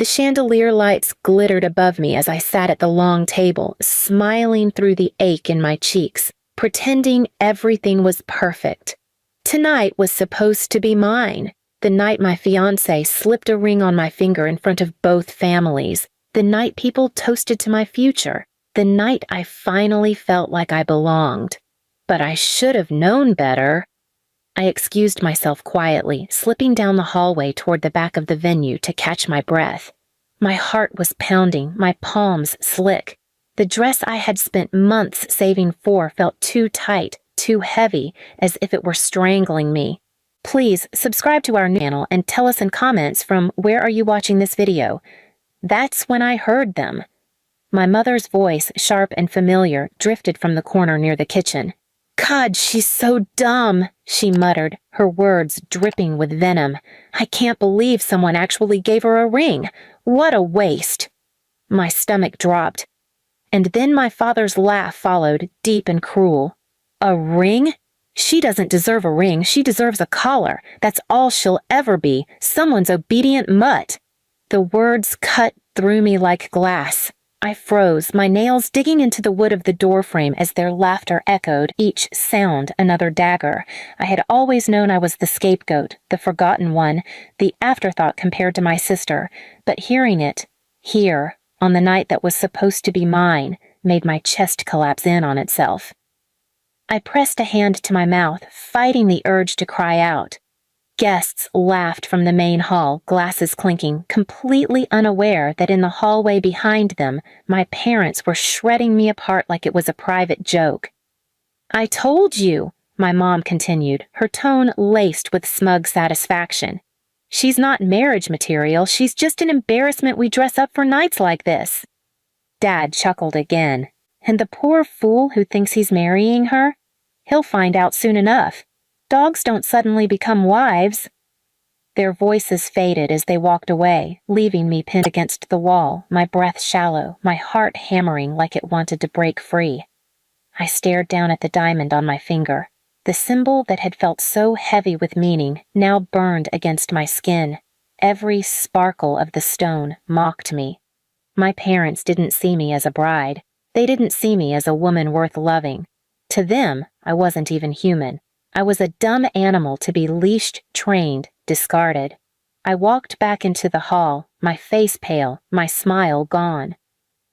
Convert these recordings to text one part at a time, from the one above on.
The chandelier lights glittered above me as I sat at the long table, smiling through the ache in my cheeks, pretending everything was perfect. Tonight was supposed to be mine. The night my fiancé slipped a ring on my finger in front of both families. The night people toasted to my future. The night I finally felt like I belonged. But I should have known better. I excused myself quietly, slipping down the hallway toward the back of the venue to catch my breath. My heart was pounding, my palms slick. The dress I had spent months saving for felt too tight, too heavy, as if it were strangling me. Please subscribe to our new channel and tell us in comments from where are you watching this video. That's when I heard them. My mother's voice, sharp and familiar, drifted from the corner near the kitchen. "God, she's so dumb," she muttered, her words dripping with venom. "I can't believe someone actually gave her a ring. What a waste." My stomach dropped. And then my father's laugh followed, deep and cruel. "A ring? She doesn't deserve a ring. She deserves a collar. That's all she'll ever be, someone's obedient mutt." The words cut through me like glass. I froze, my nails digging into the wood of the doorframe as their laughter echoed, each sound another dagger. I had always known I was the scapegoat, the forgotten one, the afterthought compared to my sister, but hearing it, here, on the night that was supposed to be mine, made my chest collapse in on itself. I pressed a hand to my mouth, fighting the urge to cry out. Guests laughed from the main hall, glasses clinking, completely unaware that in the hallway behind them, my parents were shredding me apart like it was a private joke. "I told you," my mom continued, her tone laced with smug satisfaction. "She's not marriage material, she's just an embarrassment we dress up for nights like this." Dad chuckled again. "And the poor fool who thinks he's marrying her? He'll find out soon enough. Dogs don't suddenly become wives." Their voices faded as they walked away, leaving me pinned against the wall, my breath shallow, my heart hammering like it wanted to break free. I stared down at the diamond on my finger. The symbol that had felt so heavy with meaning now burned against my skin. Every sparkle of the stone mocked me. My parents didn't see me as a bride. They didn't see me as a woman worth loving. To them, I wasn't even human. I was a dumb animal to be leashed, trained, discarded. I walked back into the hall, my face pale, my smile gone.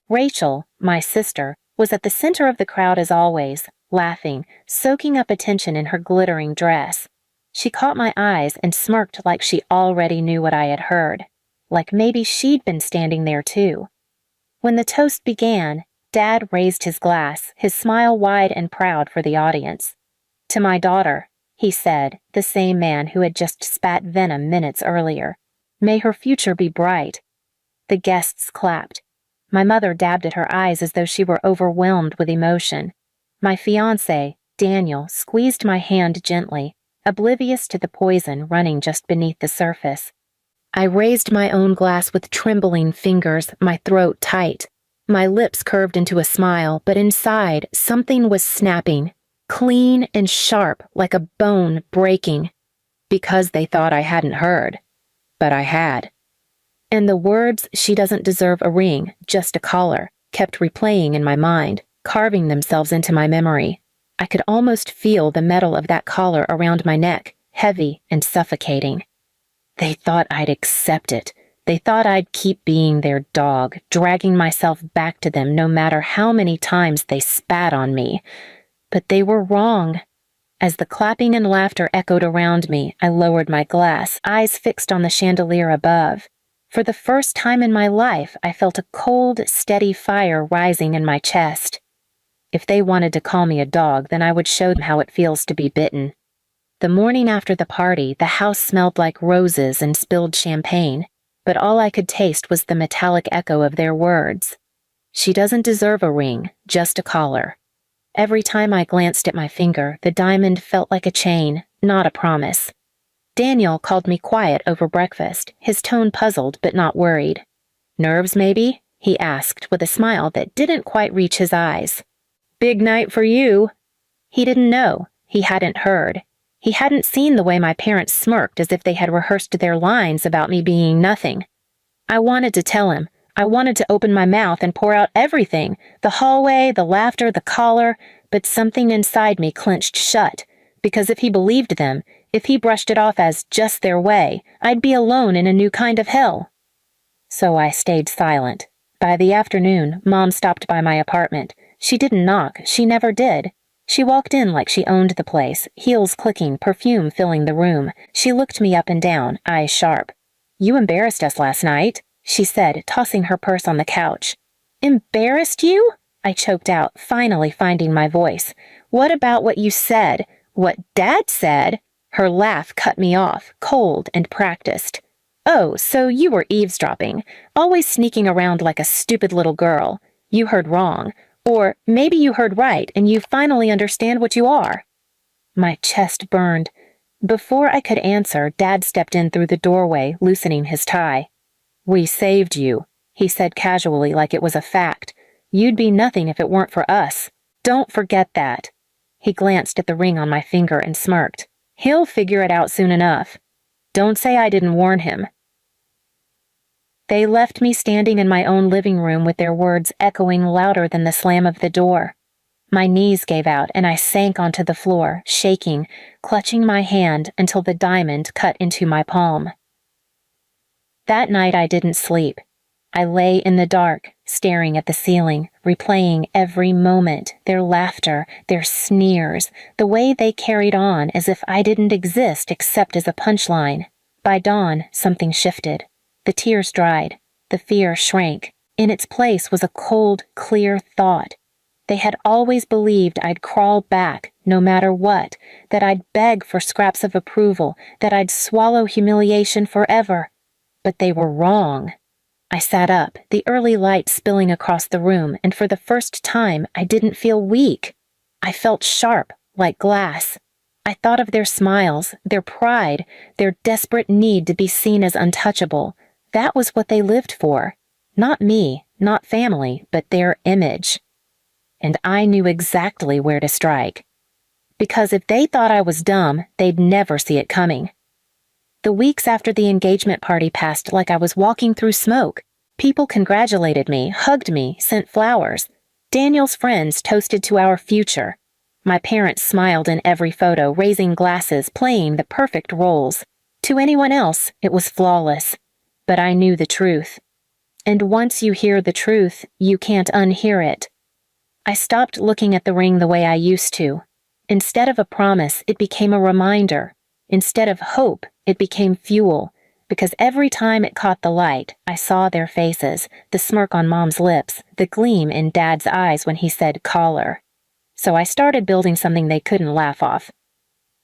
Rachel, my sister, was at the center of the crowd as always, laughing, soaking up attention in her glittering dress. She caught my eyes and smirked like she already knew what I had heard, like maybe she'd been standing there too. When the toast began, Dad raised his glass, his smile wide and proud for the audience. "To my daughter," he said, the same man who had just spat venom minutes earlier. "May her future be bright." The guests clapped. My mother dabbed at her eyes as though she were overwhelmed with emotion. My fiancé, Daniel, squeezed my hand gently, oblivious to the poison running just beneath the surface. I raised my own glass with trembling fingers, my throat tight. My lips curved into a smile, but inside, something was snapping. Clean and sharp, like a bone breaking, because they thought I hadn't heard. But I had. And the words, "She doesn't deserve a ring, just a collar," kept replaying in my mind, carving themselves into my memory. I could almost feel the metal of that collar around my neck, heavy and suffocating. They thought I'd accept it. They thought I'd keep being their dog, dragging myself back to them no matter how many times they spat on me. But they were wrong. As the clapping and laughter echoed around me, I lowered my glass, eyes fixed on the chandelier above. For the first time in my life, I felt a cold, steady fire rising in my chest. If they wanted to call me a dog, then I would show them how it feels to be bitten. The morning after the party, the house smelled like roses and spilled champagne, but all I could taste was the metallic echo of their words. "She doesn't deserve a ring, just a collar." Every time I glanced at my finger, the diamond felt like a chain, not a promise. Daniel called me quiet over breakfast, his tone puzzled but not worried. "Nerves, maybe?" he asked with a smile that didn't quite reach his eyes. "Big night for you." He didn't know. He hadn't heard. He hadn't seen the way my parents smirked as if they had rehearsed their lines about me being nothing. I wanted to tell him. I wanted to open my mouth and pour out everything, the hallway, the laughter, the collar, but something inside me clenched shut, because if he believed them, if he brushed it off as just their way, I'd be alone in a new kind of hell. So I stayed silent. By the afternoon, Mom stopped by my apartment. She didn't knock, she never did. She walked in like she owned the place, heels clicking, perfume filling the room. She looked me up and down, eyes sharp. "You embarrassed us last night," she said, tossing her purse on the couch. "Embarrassed you?" I choked out, finally finding my voice. "What about what you said? What Dad said?" Her laugh cut me off, cold and practiced. "Oh, so you were eavesdropping, always sneaking around like a stupid little girl. You heard wrong. Or maybe you heard right and you finally understand what you are." My chest burned. Before I could answer, Dad stepped in through the doorway, loosening his tie. "We saved you," he said casually like it was a fact. "You'd be nothing if it weren't for us. Don't forget that." He glanced at the ring on my finger and smirked. "He'll figure it out soon enough. Don't say I didn't warn him." They left me standing in my own living room with their words echoing louder than the slam of the door. My knees gave out and I sank onto the floor, shaking, clutching my hand until the diamond cut into my palm. That night I didn't sleep. I lay in the dark, staring at the ceiling, replaying every moment, their laughter, their sneers, the way they carried on as if I didn't exist except as a punchline. By dawn, something shifted. The tears dried. The fear shrank. In its place was a cold, clear thought. They had always believed I'd crawl back, no matter what, that I'd beg for scraps of approval, that I'd swallow humiliation forever. But they were wrong. I sat up, the early light spilling across the room, and for the first time, I didn't feel weak. I felt sharp, like glass. I thought of their smiles, their pride, their desperate need to be seen as untouchable. That was what they lived for. Not me, not family, but their image. And I knew exactly where to strike. Because if they thought I was dumb, they'd never see it coming. The weeks after the engagement party passed like I was walking through smoke. People congratulated me, hugged me, sent flowers. Daniel's friends toasted to our future. My parents smiled in every photo, raising glasses, playing the perfect roles. To anyone else, it was flawless. But I knew the truth. And once you hear the truth, you can't unhear it. I stopped looking at the ring the way I used to. Instead of a promise, it became a reminder. Instead of hope, it became fuel. Because every time it caught the light, I saw their faces, the smirk on Mom's lips, the gleam in Dad's eyes when he said collar. So I started building something they couldn't laugh off.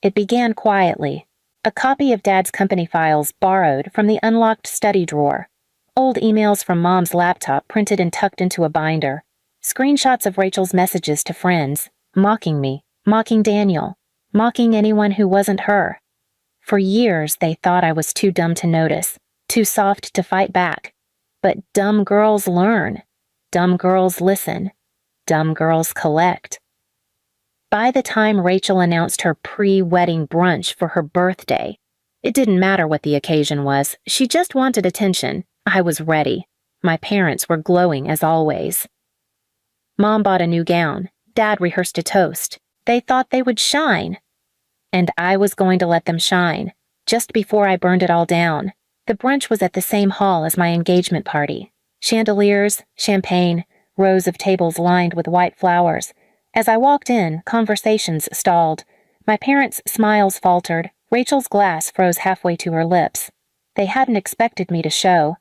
It began quietly. A copy of Dad's company files borrowed from the unlocked study drawer. Old emails from Mom's laptop printed and tucked into a binder. Screenshots of Rachel's messages to friends, mocking me, mocking Daniel, mocking anyone who wasn't her. For years, they thought I was too dumb to notice, too soft to fight back. But dumb girls learn. Dumb girls listen. Dumb girls collect. By the time Rachel announced her pre-wedding brunch for her birthday, it didn't matter what the occasion was. She just wanted attention. I was ready. My parents were glowing as always. Mom bought a new gown. Dad rehearsed a toast. They thought they would shine. And I was going to let them shine, just before I burned it all down. The brunch was at the same hall as my engagement party. Chandeliers, champagne, rows of tables lined with white flowers. As I walked in, conversations stalled. My parents' smiles faltered. Rachel's glass froze halfway to her lips. They hadn't expected me to show.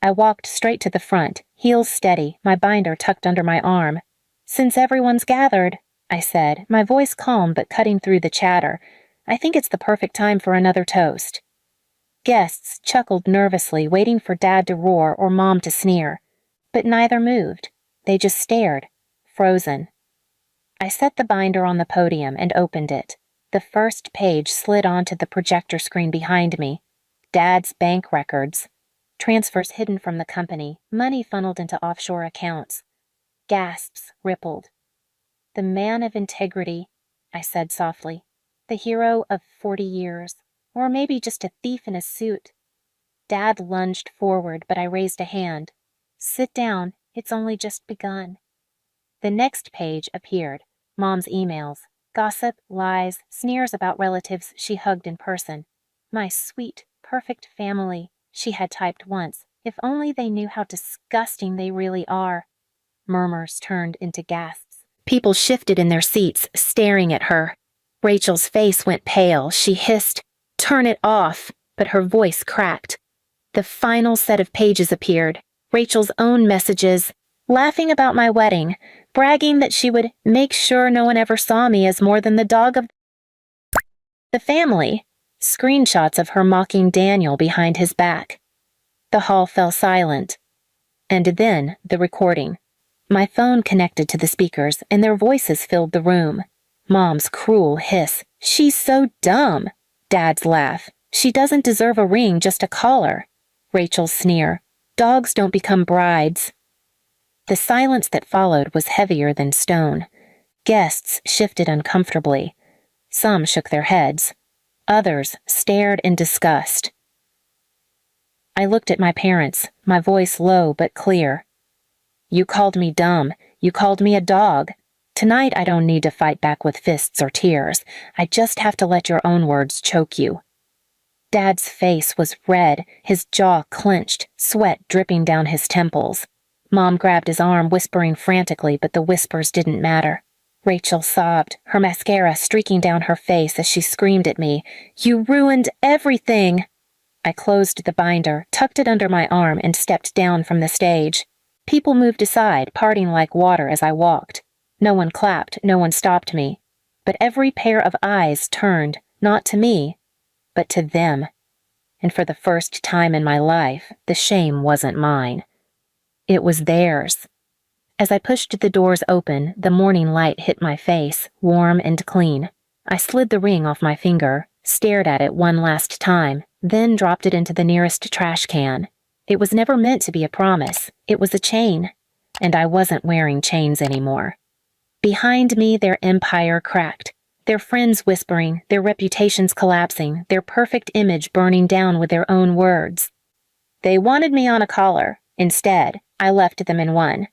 I walked straight to the front, heels steady, my binder tucked under my arm. "Since everyone's gathered," I said, my voice calm but cutting through the chatter, "I think it's the perfect time for another toast." Guests chuckled nervously, waiting for Dad to roar or Mom to sneer. But neither moved. They just stared, frozen. I set the binder on the podium and opened it. The first page slid onto the projector screen behind me. Dad's bank records. Transfers hidden from the company, money funneled into offshore accounts. Gasps rippled. "The man of integrity," I said softly. "The hero of 40 years. Or maybe just a thief in a suit." Dad lunged forward, but I raised a hand. "Sit down. It's only just begun." The next page appeared. Mom's emails. Gossip, lies, sneers about relatives she hugged in person. "My sweet, perfect family," she had typed once. "If only they knew how disgusting they really are." Murmurs turned into gasps. People shifted in their seats, staring at her. Rachel's face went pale. She hissed, "Turn it off," but her voice cracked. The final set of pages appeared. Rachel's own messages, laughing about my wedding, bragging that she would make sure no one ever saw me as more than the dog of the family, screenshots of her mocking Daniel behind his back. The hall fell silent. And then the recording. My phone connected to the speakers, and their voices filled the room. Mom's cruel hiss, "She's so dumb." Dad's laugh, "She doesn't deserve a ring, just a collar." Rachel's sneer, "Dogs don't become brides." The silence that followed was heavier than stone. Guests shifted uncomfortably. Some shook their heads. Others stared in disgust. I looked at my parents, my voice low but clear. "You called me dumb. You called me a dog. Tonight I don't need to fight back with fists or tears. I just have to let your own words choke you." Dad's face was red, his jaw clenched, sweat dripping down his temples. Mom grabbed his arm, whispering frantically, but the whispers didn't matter. Rachel sobbed, her mascara streaking down her face as she screamed at me, "You ruined everything!" I closed the binder, tucked it under my arm, and stepped down from the stage. People moved aside, parting like water as I walked. No one clapped, no one stopped me. But every pair of eyes turned, not to me, but to them. And for the first time in my life, the shame wasn't mine. It was theirs. As I pushed the doors open, the morning light hit my face, warm and clean. I slid the ring off my finger, stared at it one last time, then dropped it into the nearest trash can. It was never meant to be a promise. It was a chain. And I wasn't wearing chains anymore. Behind me, their empire cracked. Their friends whispering, their reputations collapsing, their perfect image burning down with their own words. They wanted me on a collar. Instead, I left them in one.